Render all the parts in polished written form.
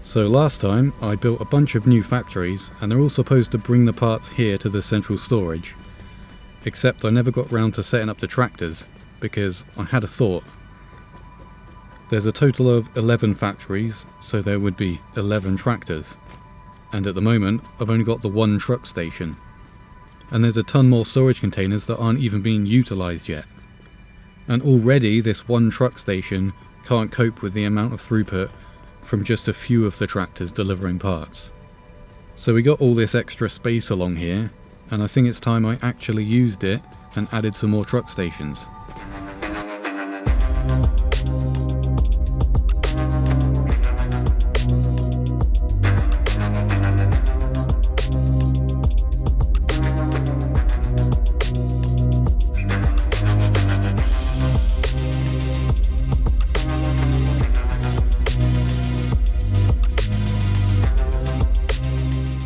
So last time I built a bunch of new factories and they're all supposed to bring the parts here to the central storage. Except I never got round to setting up the tractors because I had a thought. There's a total of 11 factories, so there would be 11 tractors. And at the moment I've only got the one truck station. And there's a ton more storage containers that aren't even being utilised yet. And already this one truck station can't cope with the amount of throughput from just a few of the tractors delivering parts. So we got all this extra space along here, and I think it's time I actually used it and added some more truck stations.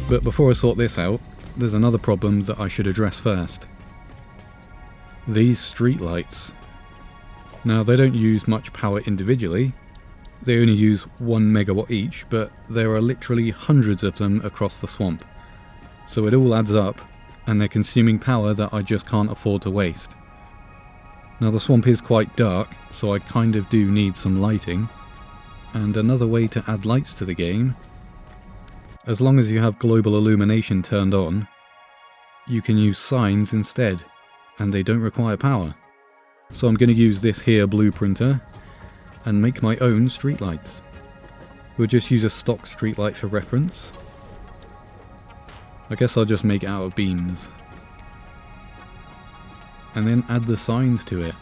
But before I sort this out, there's another problem that I should address first. These streetlights. Now they don't use much power individually, they only use 1 megawatt each, but there are literally hundreds of them across the swamp. So it all adds up, and they're consuming power that I just can't afford to waste. Now the swamp is quite dark, so I kind of do need some lighting. And another way to add lights to the game, as long as you have global illumination turned on, you can use signs instead, and they don't require power. So I'm going to use this here blueprinter and make my own streetlights. We'll just use a stock streetlight for reference. I guess I'll just make it out of beams. And then add the signs to it.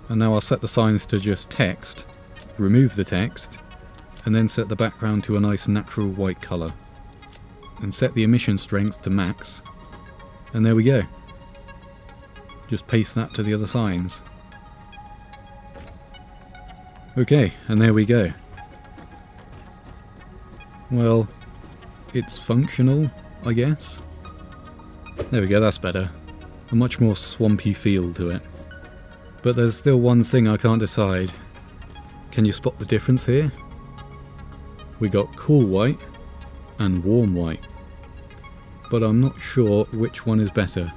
And now I'll set the signs to just text, remove the text, and then set the background to a nice natural white colour. And set the emission strength to max. And there we go. Just paste that to the other signs. Okay, and there we go. Well, it's functional, I guess. There we go, that's better. A much more swampy feel to it. But there's still one thing I can't decide. Can you spot the difference here? We got cool white and warm white, but I'm not sure which one is better.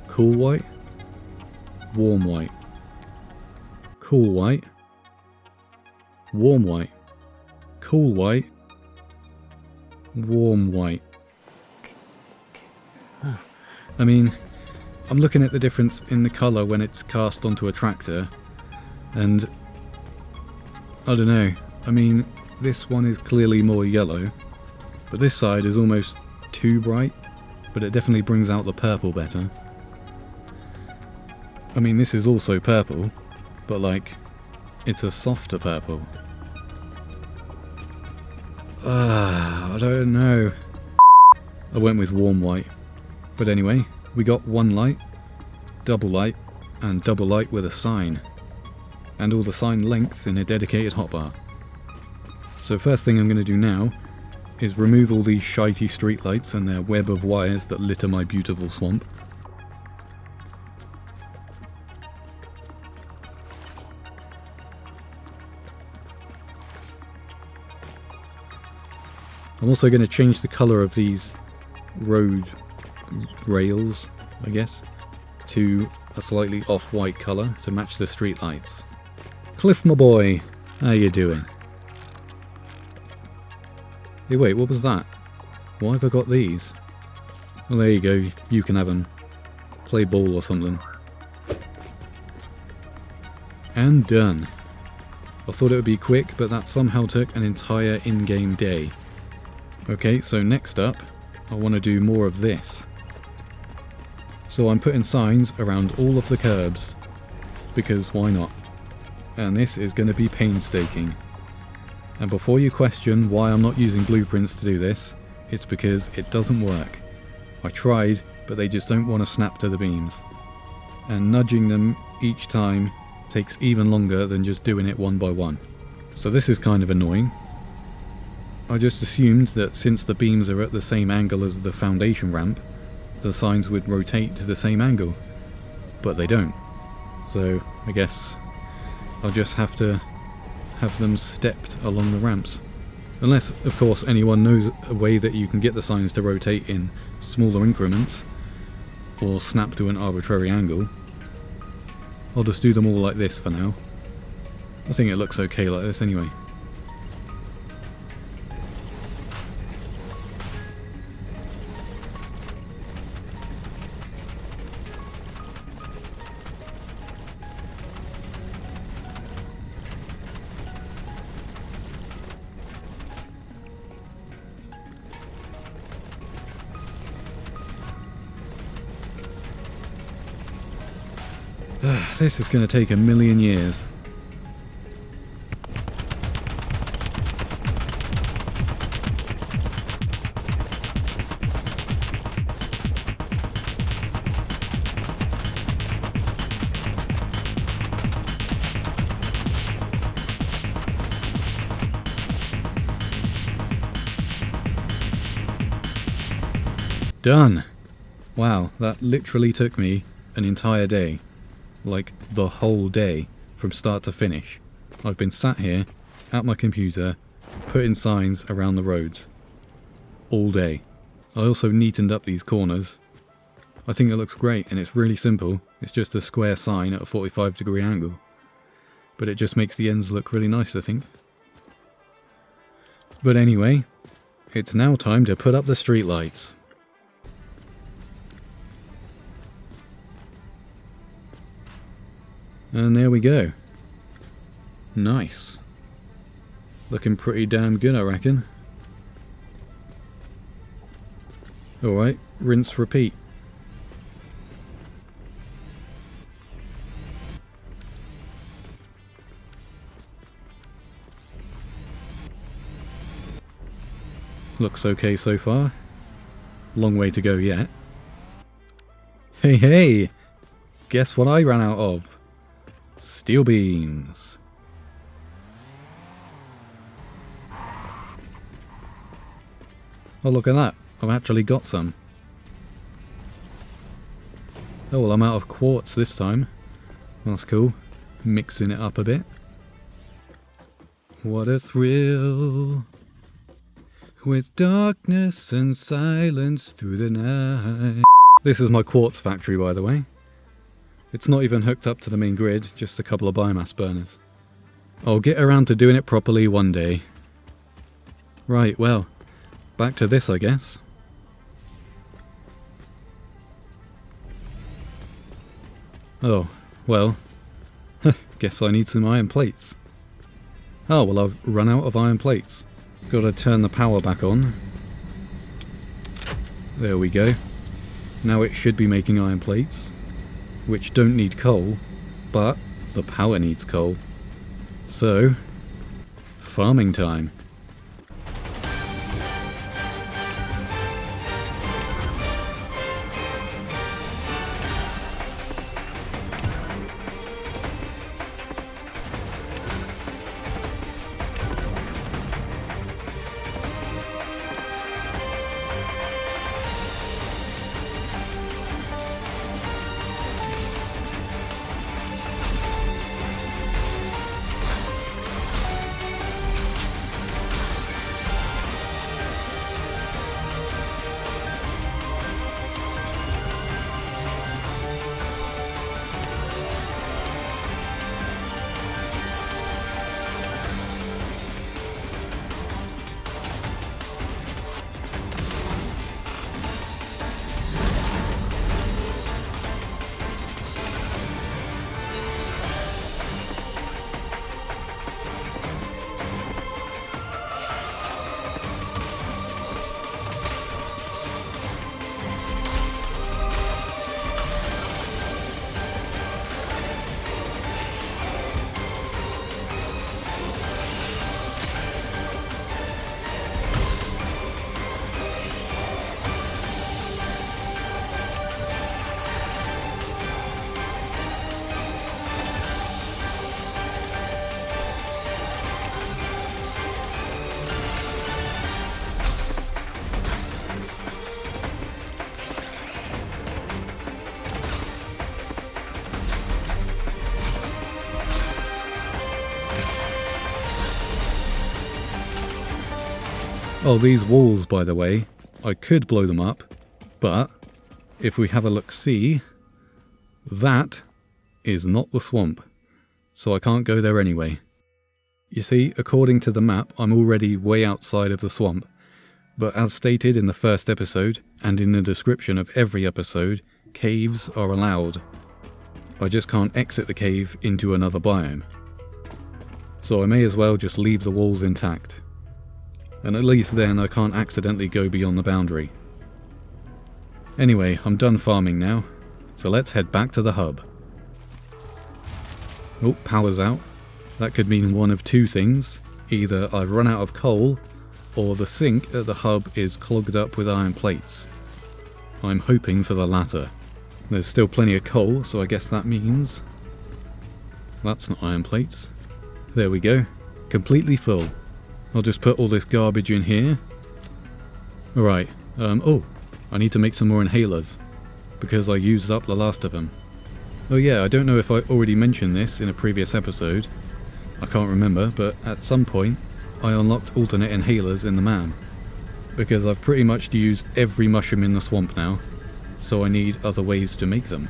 Cool white, warm white, cool white, warm white, cool white, warm white. I mean, I'm looking at the difference in the colour when it's cast onto a tractor, and I don't know, I mean, this one is clearly more yellow, but this side is almost too bright, but it definitely brings out the purple better. I mean, this is also purple, but like, it's a softer purple. I don't know. I went with warm white. But anyway, we got one light, and double light with a sign. And all the sign lengths in a dedicated hotbar. So first thing I'm going to do now is remove all these shitey streetlights and their web of wires that litter my beautiful swamp. I'm also going to change the colour of these road rails, I guess, to a slightly off-white colour to match the streetlights. Cliff, my boy, how you doing? Hey, wait, what was that? Why have I got these? Well, there you go, you can have them. Play ball or something. And done. I thought it would be quick, but that somehow took an entire in-game day. Okay, so next up, I want to do more of this. So I'm putting signs around all of the curbs, because why not? And this is going to be painstaking. And before you question why I'm not using blueprints to do this, it's because it doesn't work. I tried, but they just don't want to snap to the beams. And nudging them each time takes even longer than just doing it one by one. So this is kind of annoying. I just assumed that since the beams are at the same angle as the foundation ramp, the signs would rotate to the same angle. But they don't. So I guess I'll just have to have them stepped along the ramps. Unless, of course, anyone knows a way that you can get the signs to rotate in smaller increments, or snap to an arbitrary angle. I'll just do them all like this for now. I think it looks okay like this anyway. This is going to take a million years. Done! Wow, that literally took me an entire day. Like, the whole day, from start to finish. I've been sat here, at my computer, putting signs around the roads. All day. I also neatened up these corners. I think it looks great, and it's really simple. It's just a square sign at a 45-degree angle. But it just makes the ends look really nice, I think. But anyway, it's now time to put up the streetlights. And there we go. Nice. Looking pretty damn good, I reckon. Alright, rinse, repeat. Looks okay so far. Long way to go yet. Hey, hey! Guess what I ran out of? Steel beams. Oh, look at that. I've actually got some. Oh, well, I'm out of quartz this time. That's cool. Mixing it up a bit. What a thrill. With darkness and silence through the night. This is my quartz factory, by the way. It's not even hooked up to the main grid, just a couple of biomass burners. I'll get around to doing it properly one day. Right, well, back to this, I guess. Oh, well, guess I need some iron plates. Oh, well, I've run out of iron plates. Gotta turn the power back on. There we go. Now it should be making iron plates. Which don't need coal, but the power needs coal. So, farming time. Oh, these walls, by the way, I could blow them up, but if we have a look-see, that is not the swamp, so I can't go there anyway. You see, according to the map, I'm already way outside of the swamp, but as stated in the first episode, and in the description of every episode, caves are allowed. I just can't exit the cave into another biome. So I may as well just leave the walls intact. And at least then I can't accidentally go beyond the boundary. Anyway, I'm done farming now, so let's head back to the hub. Oh, power's out. That could mean one of two things. Either I've run out of coal, or the sink at the hub is clogged up with iron plates. I'm hoping for the latter. There's still plenty of coal, so I guess that means... That's not iron plates. There we go. Completely full. I'll just put all this garbage in here. Alright, oh, I need to make some more inhalers, because I used up the last of them. Oh yeah, I don't know if I already mentioned this in a previous episode. I can't remember, but at some point, I unlocked alternate inhalers in the man. Because I've pretty much used every mushroom in the swamp now, so I need other ways to make them.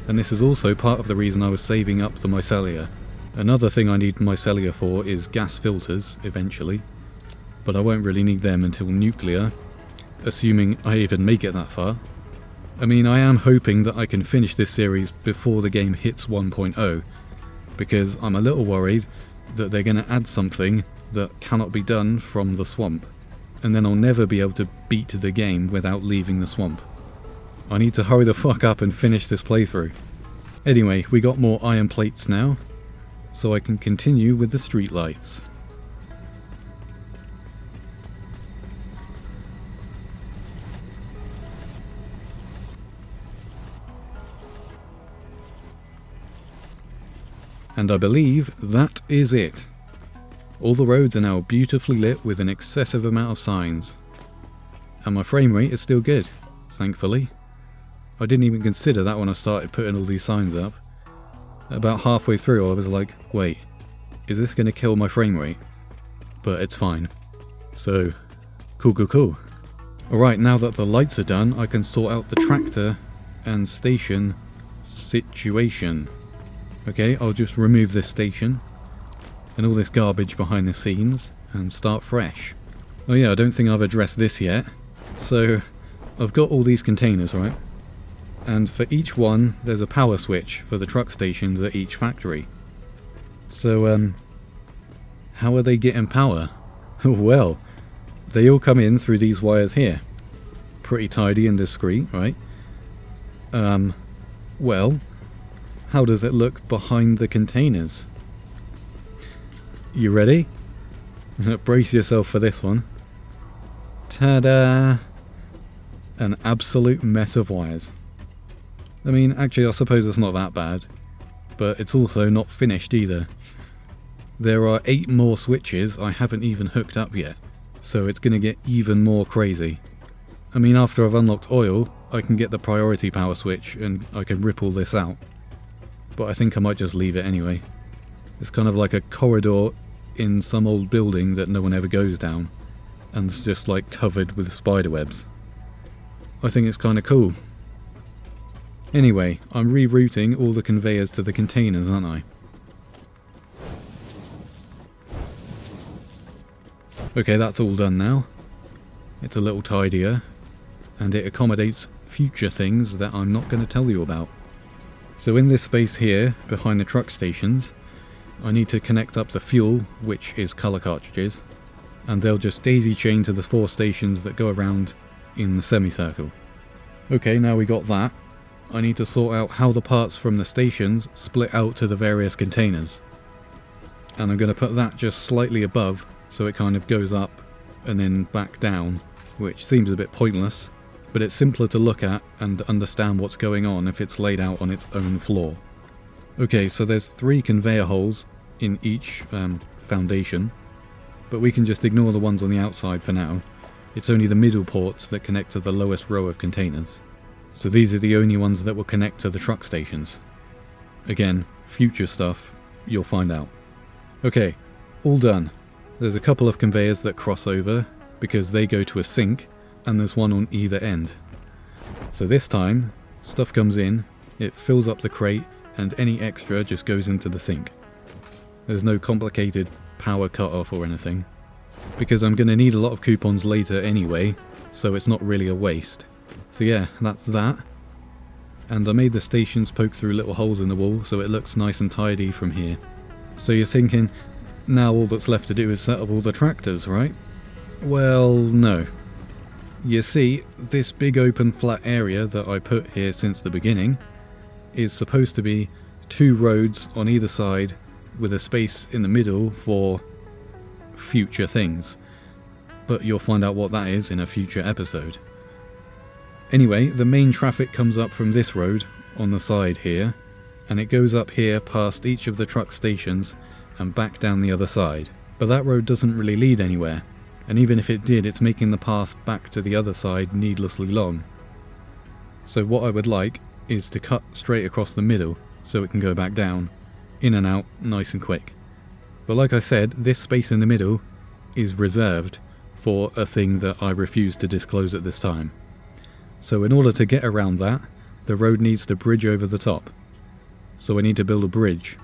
And this is also part of the reason I was saving up the mycelia. Another thing I need mycelia for is gas filters, eventually, but I won't really need them until nuclear, assuming I even make it that far. I mean, I am hoping that I can finish this series before the game hits 1.0, because I'm a little worried that they're going to add something that cannot be done from the swamp, and then I'll never be able to beat the game without leaving the swamp. I need to hurry the fuck up and finish this playthrough. Anyway, we got more iron plates now, so I can continue with the streetlights. And I believe that is it. All the roads are now beautifully lit with an excessive amount of signs. And my frame rate is still good, thankfully. I didn't even consider that when I started putting all these signs up. About halfway through I was like, wait, is this going to kill my frame rate? But it's fine. So, cool. Alright, now that the lights are done, I can sort out the tractor and station situation. Okay, I'll just remove this station and all this garbage behind the scenes and start fresh. Oh yeah, I don't think I've addressed this yet. So, I've got all these containers, right? And for each one, there's a power switch for the truck stations at each factory. So, how are they getting power? Well, they all come in through these wires here. Pretty tidy and discreet, right? Well, how does it look behind the containers? You ready? Brace yourself for this one. Ta-da! An absolute mess of wires. I mean, actually, I suppose it's not that bad, but it's also not finished either. There are 8 more switches I haven't even hooked up yet, so it's going to get even more crazy. I mean, after I've unlocked oil, I can get the priority power switch and I can rip all this out. But I think I might just leave it anyway. It's kind of like a corridor in some old building that no one ever goes down, and it's just like covered with spider webs. I think it's kind of cool. Anyway, I'm rerouting all the conveyors to the containers, aren't I? Okay, that's all done now. It's a little tidier, and it accommodates future things that I'm not going to tell you about. So in this space here, behind the truck stations, I need to connect up the fuel, which is colour cartridges, and they'll just daisy chain to the 4 stations that go around in the semicircle. Okay, now we got that. I need to sort out how the parts from the stations split out to the various containers. And I'm going to put that just slightly above, so it kind of goes up and then back down, which seems a bit pointless, but it's simpler to look at and understand what's going on if it's laid out on its own floor. Okay, so there's 3 conveyor holes in each foundation, but we can just ignore the ones on the outside for now. It's only the middle ports that connect to the lowest row of containers. So these are the only ones that will connect to the truck stations. Again, future stuff, you'll find out. Okay, all done. There's a couple of conveyors that cross over, because they go to a sink and there's one on either end. So this time, stuff comes in, it fills up the crate, and any extra just goes into the sink. There's no complicated power cut-off or anything, because I'm going to need a lot of coupons later anyway, so it's not really a waste. So yeah, that's that. And I made the stations poke through little holes in the wall so it looks nice and tidy from here. So you're thinking, now all that's left to do is set up all the tractors, right? Well, no. You see, this big open flat area that I put here since the beginning is supposed to be 2 roads on either side with a space in the middle for future things. But you'll find out what that is in a future episode. Anyway, the main traffic comes up from this road on the side here, and it goes up here past each of the truck stations and back down the other side. But that road doesn't really lead anywhere, and even if it did, it's making the path back to the other side needlessly long. So what I would like is to cut straight across the middle so it can go back down, in and out, nice and quick. But like I said, this space in the middle is reserved for a thing that I refuse to disclose at this time. So in order to get around that, the road needs to bridge over the top. So I need to build a bridge.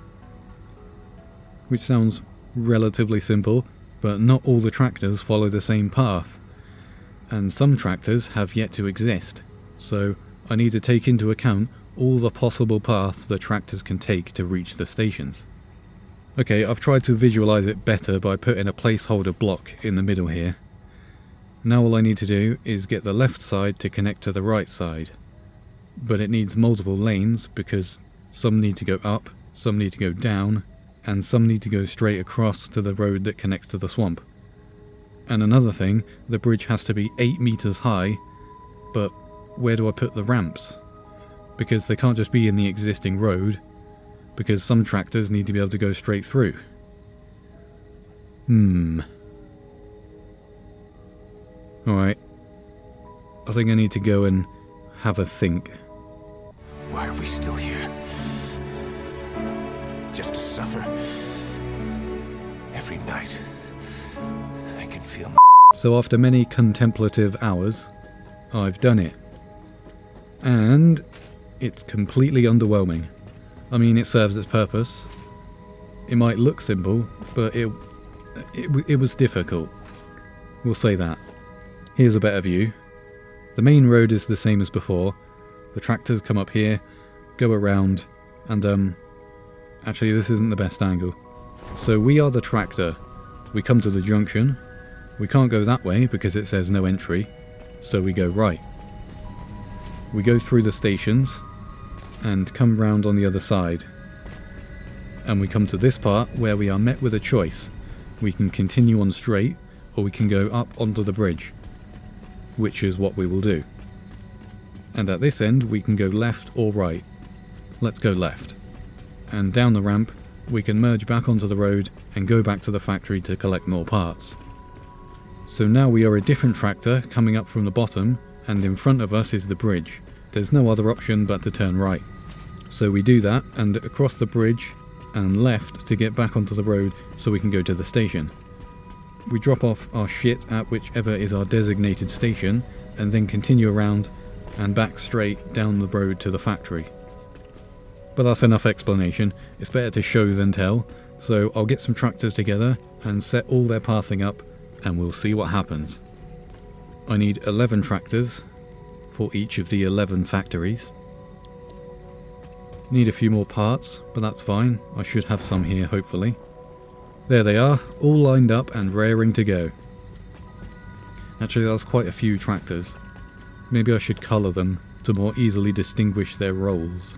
Which sounds relatively simple, but not all the tractors follow the same path. And some tractors have yet to exist, so I need to take into account all the possible paths that tractors can take to reach the stations. Okay, I've tried to visualize it better by putting a placeholder block in the middle here. Now all I need to do is get the left side to connect to the right side. But it needs multiple lanes because some need to go up, some need to go down, and some need to go straight across to the road that connects to the swamp. And another thing, the bridge has to be 8 meters high, but where do I put the ramps? Because they can't just be in the existing road, because some tractors need to be able to go straight through. Alright. I think I need to go and have a think. Why are we still here? Just to suffer? Every night, I can feel my... So after many contemplative hours, I've done it. And it's completely underwhelming. I mean, it serves its purpose. It might look simple, but it was difficult. We'll say that. Here's a better view. The main road is the same as before. The tractors come up here, go around, and actually this isn't the best angle. So we are the tractor. We come to the junction. We can't go that way because it says no entry, so we go right. We go through the stations and come round on the other side. And we come to this part where we are met with a choice. We can continue on straight, or we can go up onto the bridge, which is what we will do. And at this end we can go left or right. Let's go left. And down the ramp we can merge back onto the road and go back to the factory to collect more parts. So now we are a different tractor coming up from the bottom, and in front of us is the bridge. There's no other option but to turn right. So we do that and across the bridge and left to get back onto the road so we can go to the station. We drop off our shit at whichever is our designated station and then continue around and back straight down the road to the factory. But that's enough explanation. It's better to show than tell, so I'll get some tractors together and set all their pathing up and we'll see what happens. I need 11 tractors for each of the 11 factories. Need a few more parts, but that's fine. I should have some here, hopefully. There they are, all lined up and raring to go. Actually, that's quite a few tractors. Maybe I should colour them to more easily distinguish their roles.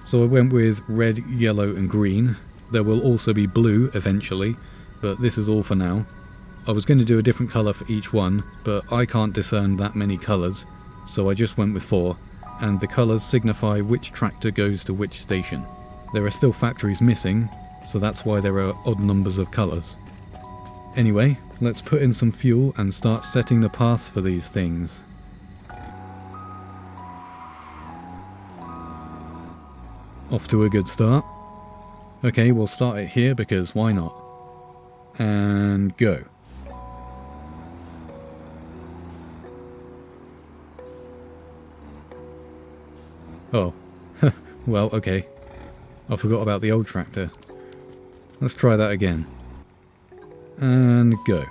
So I went with red, yellow and green. There will also be blue eventually, but this is all for now. I was going to do a different colour for each one, but I can't discern that many colours, so I just went with 4, and the colours signify which tractor goes to which station. There are still factories missing, so that's why there are odd numbers of colours. Anyway, let's put in some fuel and start setting the paths for these things. Off to a good start. Okay, we'll start it here because why not? And go. Oh, well, okay. I forgot about the old tractor. Let's try that again. And go.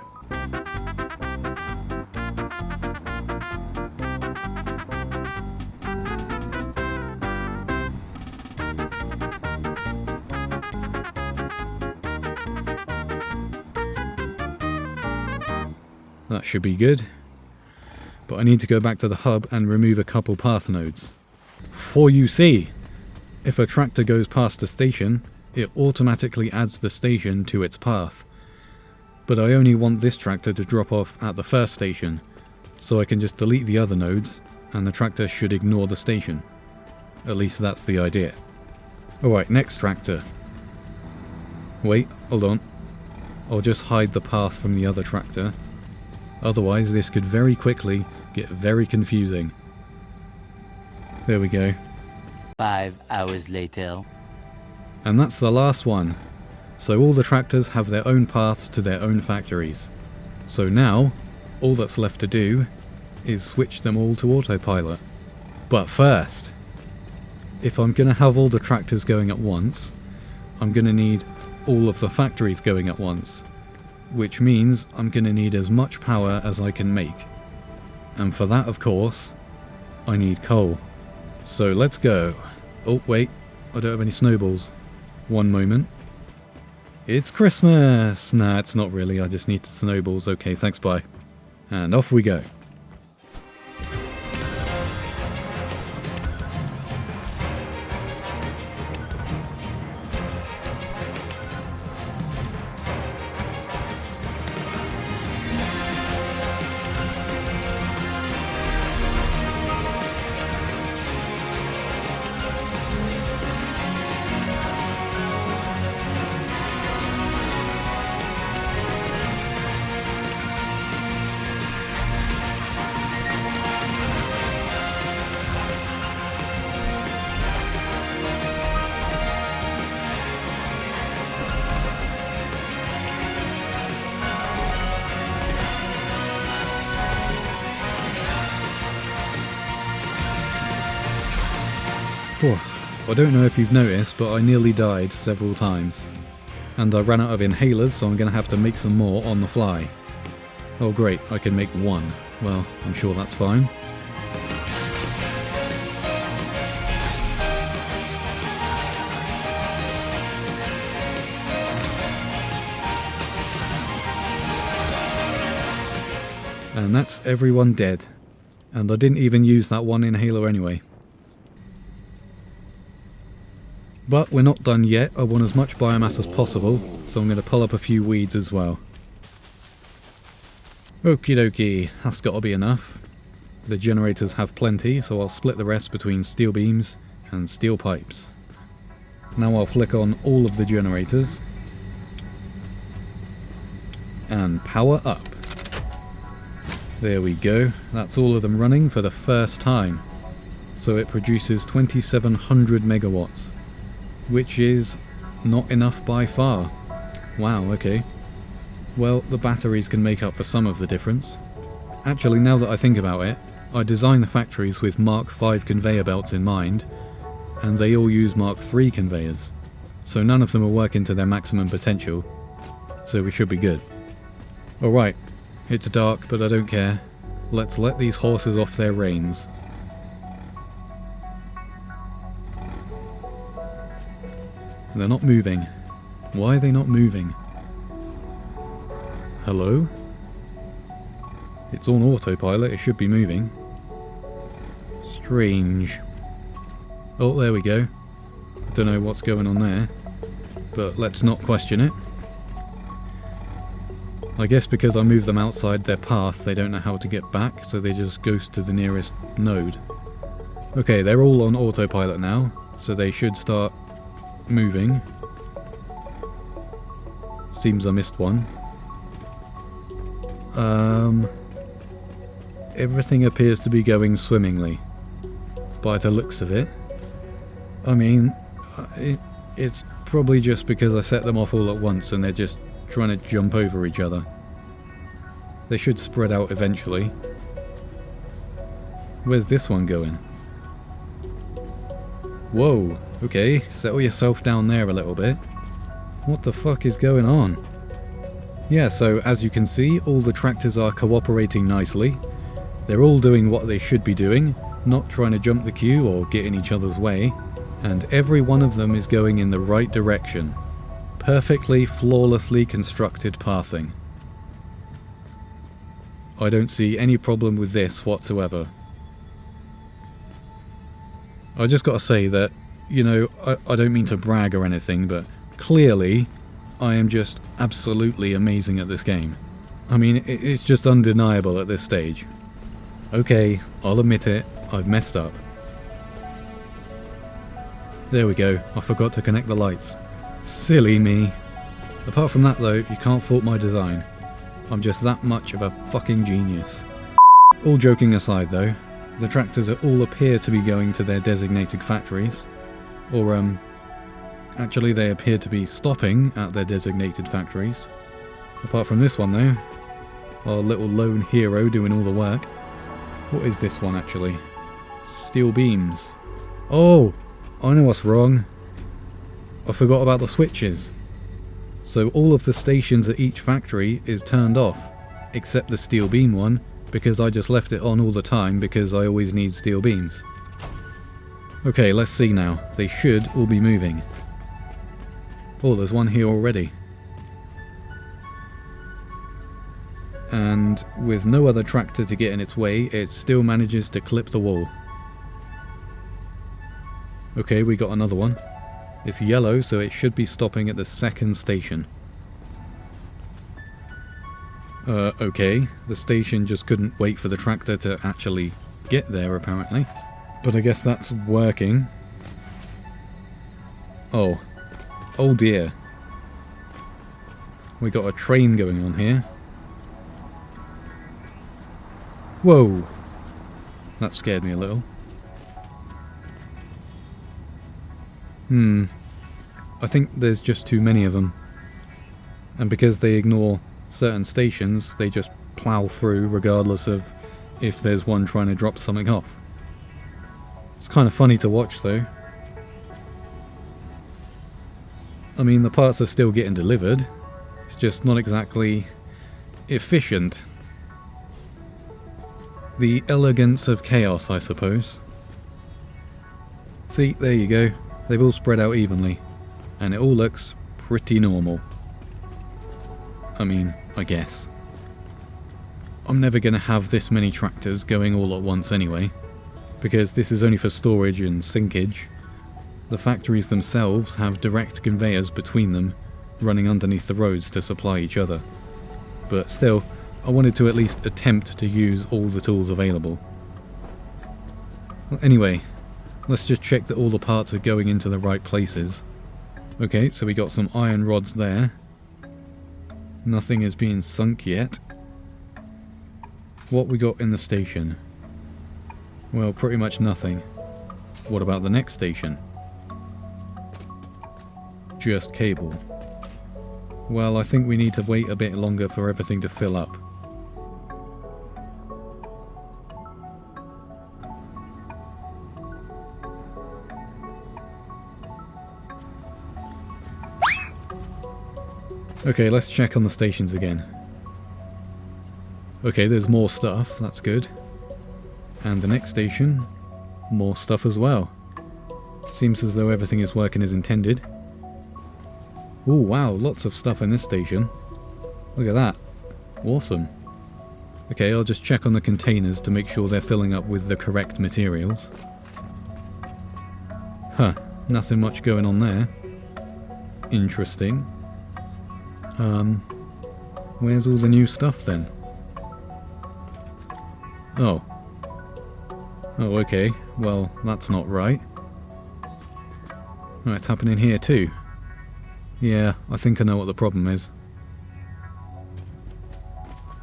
That should be good. But I need to go back to the hub and remove a couple path nodes. For you see, if a tractor goes past a station, it automatically adds the station to its path. But I only want this tractor to drop off at the first station, so I can just delete the other nodes, and the tractor should ignore the station. At least that's the idea. Alright, next tractor. Wait, hold on. I'll just hide the path from the other tractor. Otherwise, this could very quickly get very confusing. There we go. 5 hours later. And that's the last one. So all the tractors have their own paths to their own factories. So now, all that's left to do is switch them all to autopilot. But first, if I'm going to have all the tractors going at once, I'm going to need all of the factories going at once. Which means I'm going to need as much power as I can make. And for that, of course, I need coal. So let's go. Oh, wait, I don't have any snowballs. One moment. It's Christmas! Nah, it's not really, I just need the snowballs. Okay, thanks, bye. And off we go. I don't know if you've noticed, but I nearly died several times. And I ran out of inhalers, so I'm going to have to make some more on the fly. Oh great, I can make one. Well, I'm sure that's fine. And that's everyone dead. And I didn't even use that one inhaler anyway. But we're not done yet. I want as much biomass as possible, so I'm going to pull up a few weeds as well. Okie dokie, that's got to be enough. The generators have plenty, so I'll split the rest between steel beams and steel pipes. Now I'll flick on all of the generators. And power up. There we go, that's all of them running for the first time. So it produces 2700 megawatts. Which is not enough by far. Wow, okay. Well, the batteries can make up for some of the difference. Actually, now that I think about it, I designed the factories with Mark V conveyor belts in mind, and they all use Mark III conveyors. So none of them are working to their maximum potential, so we should be good. Alright, it's dark, but I don't care. Let's let these horses off their reins. They're not moving. Why are they not moving? Hello? It's on autopilot, it should be moving. Strange. Oh, there we go. Don't know what's going on there, but let's not question it. I guess because I moved them outside their path, they don't know how to get back, so they just ghost to the nearest node. Okay, they're all on autopilot now, so they should start moving. Seems I missed one. Everything appears to be going swimmingly, by the looks of it. I mean, it's probably just because I set them off all at once and they're just trying to jump over each other. They should spread out eventually. Where's this one going? Whoa, okay, settle yourself down there a little bit. What the fuck is going on? Yeah, so as you can see, all the tractors are cooperating nicely. They're all doing what they should be doing, not trying to jump the queue or get in each other's way, and every one of them is going in the right direction. Perfectly, flawlessly constructed pathing. I don't see any problem with this whatsoever. I just gotta say that, you know, I don't mean to brag or anything, but clearly I am just absolutely amazing at this game. I mean, it's just undeniable at this stage. Okay, I'll admit it, I've messed up. There we go, I forgot to connect the lights. Silly me. Apart from that though, you can't fault my design. I'm just that much of a fucking genius. All joking aside though, the tractors all appear to be going to their designated factories. Or, actually they appear to be stopping at their designated factories. Apart from this one though, our little lone hero doing all the work. What is this one actually? Steel beams. Oh! I know what's wrong. I forgot about the switches. So all of the stations at each factory is turned off, except the steel beam one, because I just left it on all the time because I always need steel beams. Okay, let's see now. They should all be moving. Oh, there's one here already. And with no other tractor to get in its way, it still manages to clip the wall. Okay, we got another one. It's yellow, so it should be stopping at the second station. Okay, the station just couldn't wait for the tractor to actually get there, apparently. But I guess that's working. Oh. Oh dear. We got a train going on here. Whoa! That scared me a little. I think there's just too many of them. And because they ignore certain stations, they just plough through regardless of if there's one trying to drop something off. It's kind of funny to watch though. I mean, the parts are still getting delivered. It's just not exactly efficient. The elegance of chaos, I suppose. See, there you go. They've all spread out evenly. And it all looks pretty normal. I mean, I guess. I'm never going to have this many tractors going all at once anyway, because this is only for storage and sinkage. The factories themselves have direct conveyors between them, running underneath the roads to supply each other. But still, I wanted to at least attempt to use all the tools available. Well, anyway, let's just check that all the parts are going into the right places. Okay, so we got some iron rods there. Nothing is being sunk yet. What we got in the station? Well, pretty much nothing. What about the next station? Just cable. Well, I think we need to wait a bit longer for everything to fill up. Okay, let's check on the stations again. Okay, there's more stuff, that's good. And the next station, more stuff as well. Seems as though everything is working as intended. Oh wow, lots of stuff in this station. Look at that. Awesome. Okay, I'll just check on the containers to make sure they're filling up with the correct materials. Huh, nothing much going on there. Interesting. Where's all the new stuff then? Oh. Oh, okay. Well, that's not right. Oh, it's happening here too. Yeah, I think I know what the problem is.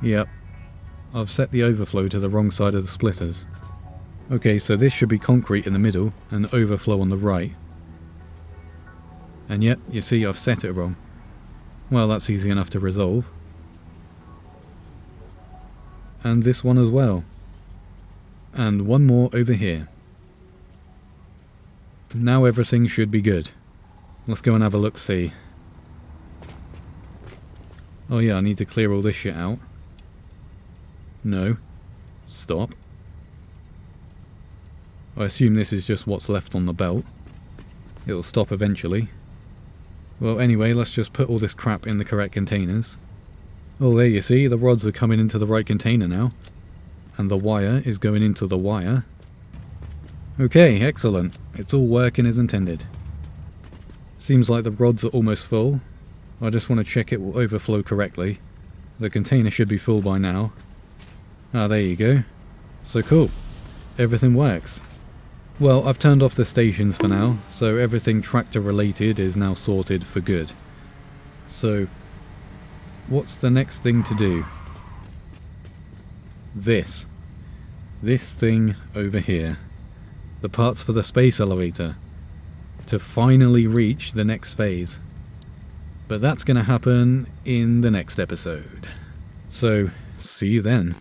Yep. I've set the overflow to the wrong side of the splitters. Okay, so this should be concrete in the middle and overflow on the right. And yep, you see I've set it wrong. Well, that's easy enough to resolve. And this one as well. And one more over here. Now everything should be good. Let's go and have a look-see. Oh yeah, I need to clear all this shit out. No. Stop. I assume this is just what's left on the belt. It'll stop eventually. Well, anyway, let's just put all this crap in the correct containers. Oh, there you see, the rods are coming into the right container now. And the wire is going into the wire. Okay, excellent. It's all working as intended. Seems like the rods are almost full. I just want to check it will overflow correctly. The container should be full by now. Ah, there you go. So cool. Everything works. Well, I've turned off the stations for now, so everything tractor related is now sorted for good. So, what's the next thing to do? This. This thing over here. The parts for the space elevator. To finally reach the next phase. But that's going to happen in the next episode. So, see you then.